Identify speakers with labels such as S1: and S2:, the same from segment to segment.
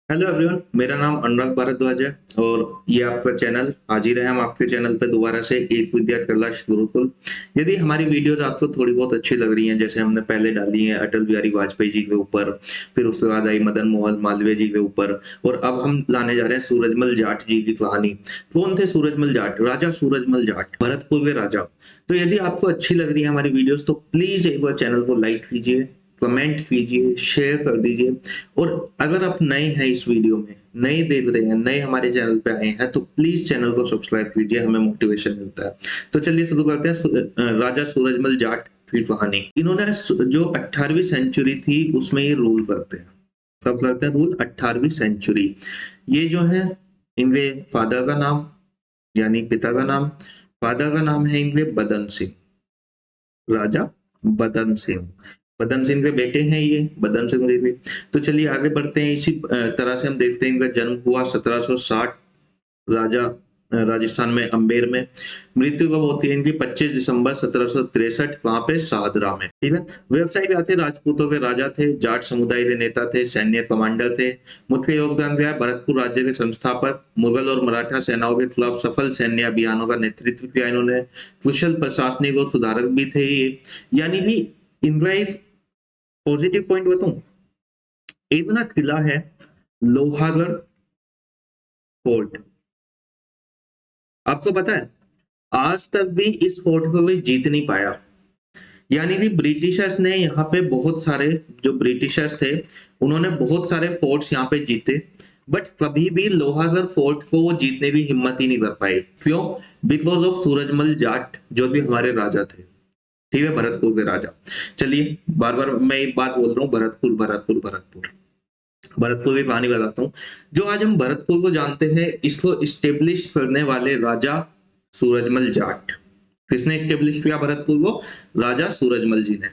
S1: Hello everyone, मेरा नाम अनुराग भारद्वाज है और ये आपका चैनल हाजिर है। हम आपके चैनल पे दोबारा से एक विद्या कैलाश गुरुकुल। यदि हमारी वीडियोस आपको थोड़ी बहुत अच्छी लग रही हैं, जैसे हमने पहले डाली है अटल बिहारी वाजपेयी जी के ऊपर, फिर उसके बाद आई मदन मोहन मालवीय जी के ऊपर, और अब हम लाने जा रहे हैं सूरजमल जाट जी की कहानी। कौन थे सूरजमल जाट? राजा सूरजमल जाट, भरतपुर के राजा। तो यदि आपको अच्छी लग रही है हमारी वीडियोस तो प्लीज एक बार चैनल को लाइक कीजिए, कमेंट कीजिए, शेयर कर दीजिए। और अगर आप नए हैं इस वीडियो में, नए देख रहे हैं, नए हमारे चैनल पे आए हैं, तो प्लीज चैनल को सब्सक्राइब कीजिए, हमें मोटिवेशन मिलता है। तो चलिए शुरू करते हैं राजा सूरजमल जाट की कहानी। इन्होंने जो 18वीं सेंचुरी थी उसमें ये रूल करते हैं। कब करते हैं रूल? 18वीं सेंचुरी। ये जो है, इनके फादर का नाम, यानी पिता का नाम, फादर का नाम है इनके बदन सिंह, राजा बदन सिंह। बदन सिंह के बेटे हैं ये, बदन सिंह जी। तो चलिए आगे बढ़ते हैं। इसी तरह से हम देखते हैं इनका जन्म हुआ 1760, राजा राजस्थान में अम्बेर में। मृत्यु कब होती है इनकी? 25 दिसंबर 1763। कहाँ पे? शाहदरा में। ठीक है। व्यवसायी क्या थे? राजपूतों के राजा थे, जाट समुदाय के नेता थे, सैन्य कमांडर थे। मुख्य योगदान दिया भरतपुर राज्य के संस्थापक, मुगल और मराठा सेनाओं के खिलाफ सफल सैन्य अभियानों का नेतृत्व किया इन्होंने। कुशल प्रशासनिक और सुधारक भी थे ये। यानी कि इनका एक पॉजिटिव पॉइंट बताऊं, एक ना किला है लोहागढ़ फोर्ट, आपको पता है आज तक भी इस फोर्ट को कोई जीत नहीं पाया। यानी कि ब्रिटिशर्स ने यहाँ पे बहुत सारे, जो ब्रिटिशर्स थे उन्होंने बहुत सारे फोर्ट्स यहाँ पे जीते, बट कभी भी लोहागढ़ फोर्ट को वो जीतने की हिम्मत ही नहीं कर पाए। क्यों? बिकॉज ऑफ सूरजमल जाट, जो कि हमारे राजा थे। ठीक है, भरतपुर के राजा। चलिए, बार बार मैं एक बात बोल रहा हूँ, भरतपुर भरतपुर भरतपुर। भरतपुर की कहानी बताता हूँ। जो आज हम भरतपुर को जानते हैं, इसको इस्टेब्लिश करने वाले राजा सूरजमल जाट। किसने इस्टेब्लिश किया भरतपुर को? राजा सूरजमल जी ने।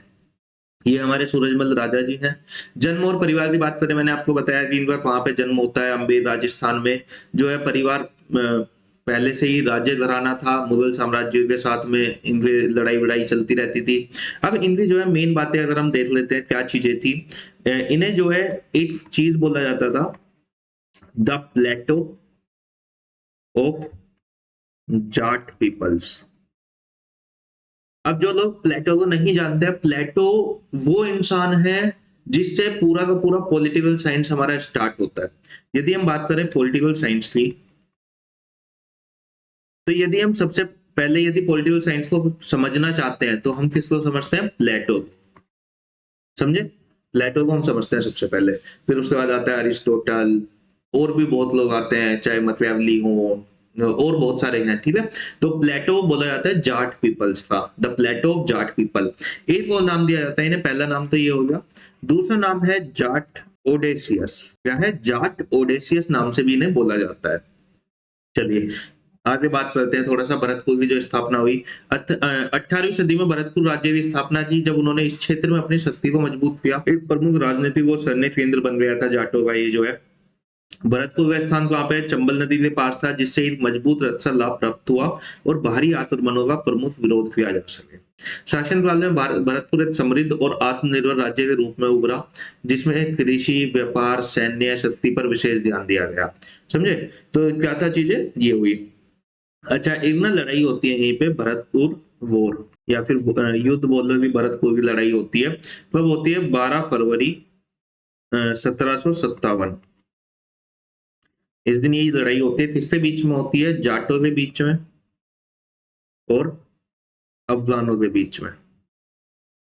S1: ये हमारे सूरजमल राजा जी हैं। जन्म और परिवार की बात करें, मैंने आपको बताया कि इनका कहाँ पे जन्म होता है, अम्बेर राजस्थान में। जो है परिवार पहले से ही राज्य घराना था, मुगल साम्राज्य के साथ में इनकी लड़ाई वड़ाई चलती रहती थी। अब इनकी जो है मेन बातें अगर हम देख लेते हैं क्या चीजें थी। इन्हें जो है एक चीज बोला जाता था, the Plato of Jat peoples. अब जो लोग प्लेटो को नहीं जानते हैं, प्लेटो वो इंसान है जिससे पूरा का पूरा पॉलिटिकल साइंस हमारा स्टार्ट होता है। यदि हम बात करें पॉलिटिकल साइंस की, तो यदि हम सबसे पहले यदि पॉलिटिकल साइंस को समझना चाहते हैं तो हम किसको समझते हैं? प्लेटो। समझे? प्लेटो को हम समझते हैं सबसे पहले। फिर उसके बाद आता है अरिस्टोटल, और भी बहुत लोग आते हैं, चाहे मैकियावेली हो, और बहुत सारे हैं। ठीक है। तो प्लेटो बोला जाता है जाट पीपल्स का, the Plato of Jat people. एक और नाम दिया जाता है इन्हें, पहला नाम तो ये हो गया। दूसरा नाम है जाट ओडेसियस। क्या है? जाट ओडेसियस नाम से भी इन्हें बोला जाता है। चलिए आगे बात करते हैं थोड़ा सा भरतपुर की जो स्थापना हुई। 18वीं सदी में भरतपुर राज्य की स्थापना की, जब उन्होंने इस क्षेत्र में अपनी शक्ति को मजबूत किया। एक प्रमुख राजनीतिक और सैन्य केंद्र बन गया था जाटों का ये जो है। भरतपुर का स्थान वहां पे चंबल नदी के पास था, जिससे एक मजबूत रक्षा लाभ प्राप्त हुआ और बाहरी आक्रमणों का प्रमुख विरोध किया जा सके। शासनकाल में भरतपुर एक समृद्ध और आत्मनिर्भर राज्य के रूप में उभरा, जिसमें कृषि, व्यापार, सैन्य शक्ति पर विशेष ध्यान दिया गया। समझे? तो क्या था चीजें ये हुई। अच्छा, एक ना लड़ाई होती है यहीं पे, भरतपुर वॉर, या फिर युद्ध बोल रहे, भरतपुर की लड़ाई होती है। कब होती है? 12 फरवरी 1757। इस दिन यही लड़ाई होती है। किसके बीच में होती है? जाटों के बीच में और अफगानों के बीच में,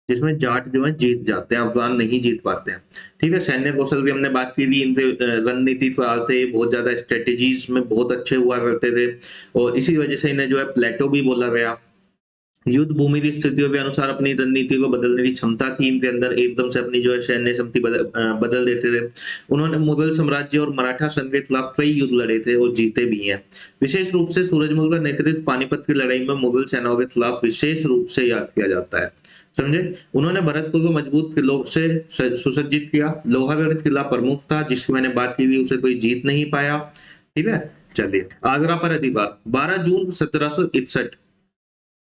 S1: जिसमें जाट जो है जीत जाते हैं, अफगान नहीं जीत पाते हैं। ठीक है। सैन्य कौशल की हमने बात की थी, इनके रणनीति थे बहुत ज्यादा, स्ट्रेटेजीज में बहुत अच्छे हुआ करते थे, और इसी वजह से इन्हें जो है प्लेटो भी बोला गया। युद्ध भूमि की स्थितियों के अनुसार अपनी रणनीति को बदलने की क्षमता थी इनके अंदर, एकदम से अपनी जो है सैन्य शक्ति बदल देते थे। उन्होंने मुगल साम्राज्य और मराठा संघ के खिलाफ कई युद्ध लड़े थे और जीते भी हैं। विशेष रूप से सूरजमल का नेतृत्व पानीपत की लड़ाई में मुगल सेनाओं के खिलाफ विशेष रूप से याद किया जाता है। समझे? उन्होंने भरतपुर को मजबूत किलों से सुसज्जित किया। लोहागढ़ किला प्रमुख था, जिसकी मैंने बात की थी, उसे कोई जीत नहीं पाया। ठीक है। चलिए, आगरा पर अधिकार। 12 जून 1761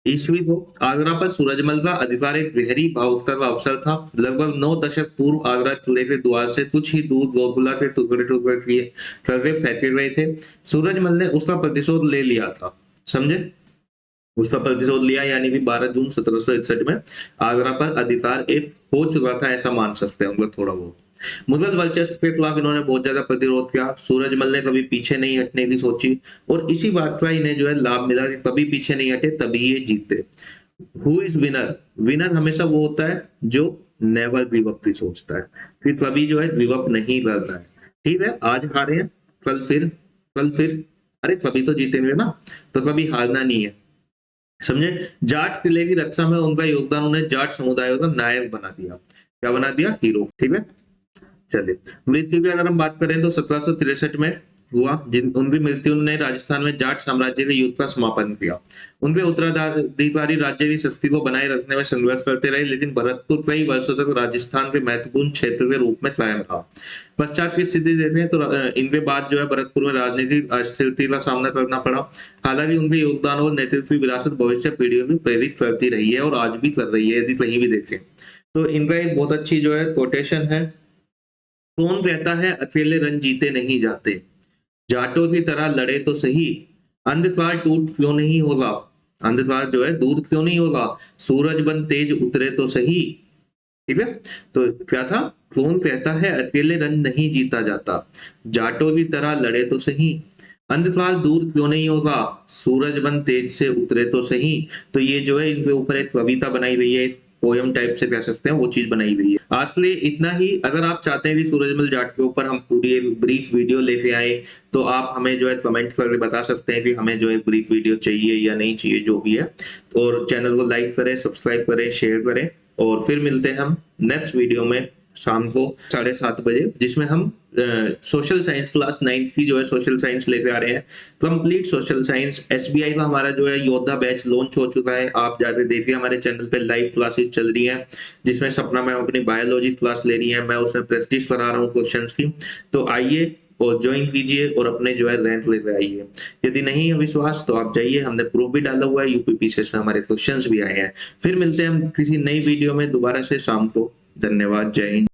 S1: ईस्वी को आगरा पर सूरजमल का अधिकार एक गहरी भावुकता का अवसर था। लगभग 9 दशक पूर्व आगरा किले के द्वार से कुछ ही दूर लोकगुला के टुकड़े टुकड़े किए करके फेंके गए थे। सूरजमल ने उसका प्रतिशोध ले लिया था, समझे? उसका प्रतिशोध लिया, यानी कि 12 जून 1761 में आगरा पर अधिकार एक हो चुका था, ऐसा मान सकते हैं मतलब थोड़ा बहुत। मुगल वर्चस्व के खिलाफ इन्होंने बहुत ज्यादा प्रतिरोध किया। सूरजमल ने कभी पीछे नहीं हटने की सोची और इसी बात का इन्हें जो है लाभ मिला कि कभी पीछे नहीं हटे, तभी ये जीते। Who is winner? विनर हमेशा वो होता है जो नेवर गिव अप की सोचता है, फिर कभी जो है गिव अप नहीं करना है। ठीक है, आज हारे हैं, कल फिर अरे कभी तो जीतेंगे ना, तो कभी हारना नहीं है, समझे? जाट किले की रक्षा में उनका योगदान उन्हें जाट समुदाय का नायक बना दिया। क्या बना दिया? हीरो। ठीक है, चलिए मृत्यु की अगर हम बात करें तो 1763 में हुआ, जिन उनकी मृत्यु ने राजस्थान में जाट साम्राज्य के युद्ध का समापन किया। उनके उत्तराधिकारी राज्य की शक्ति को बनाए रखने में संघर्ष करते रहे, लेकिन भरतपुर कई वर्षों तक राजस्थान के महत्वपूर्ण क्षेत्र के रूप में कायम रहा। पश्चात की स्थिति देखें तो इनके बाद जो है भरतपुर में राजनीतिक अस्थिरता का सामना करना पड़ा। हालांकि उनके योगदान और नेतृत्व की विरासत भविष्य पीढ़ियों को प्रेरित करती रही है और आज भी कर रही है, यदि कहीं भी देखें तो। इनका एक बहुत अच्छी जो है कोटेशन है, कौन कहता है अकेले रन जीते नहीं जाते, जाटों की तरह लड़े तो सही, अंधकार टूट क्यों नहीं होगा, अंधकार जो है दूर क्यों नहीं होगा, सूरज बन तेज उतरे तो सही। ठीक है, तो क्या था? कौन कहता है अकेले रन नहीं जीता जाता, जाटों की तरह लड़े तो सही, अंधकार दूर क्यों नहीं होगा, सूरज बन तेज से उतरे तो सही। तो ये जो है इनके ऊपर एक कविता बनाई गई है, पोयम टाइप से कह सकते हैं, वो चीज बनाई गई है। आज के लिए इतना ही। अगर आप चाहते हैं कि सूरजमल जाट के ऊपर हम पूरी एक ब्रीफ वीडियो लेके आए तो आप हमें जो है कमेंट करके बता सकते हैं कि हमें जो है ब्रीफ वीडियो चाहिए या नहीं चाहिए, जो भी है। और चैनल को लाइक करें, सब्सक्राइब करें, शेयर करें, और फिर मिलते हैं हम नेक्स्ट वीडियो में शाम को 7:30 बजे, जिसमें हम सोशल साइंस क्लास 9th की जो है सोशल साइंस लेके आ रहे हैं, कंप्लीट सोशल साइंस। एसबीआई का हमारा जो है योद्धा बैच लॉन्च हो चुका है, आप जाके देखिए, हमारे चैनल पे लाइव क्लासेस चल रही हैं, जिसमें सपना मैम अपनी बायोलॉजी क्लास ले रही है, मैं उसमें प्रैक्टिस करा रहा हूँ क्वेश्चंस की। तो आइए और ज्वाइन कीजिए और अपने जो है रैंक लेकर आइए। यदि नहीं है विश्वास तो आप जाइए, हमने प्रूफ भी डाला हुआ है, यूपीपीसीएस में हमारे क्वेश्चंस भी आए हैं। फिर मिलते हैं हम किसी नई वीडियो में दोबारा से शाम को। धन्यवाद, जय हिंद।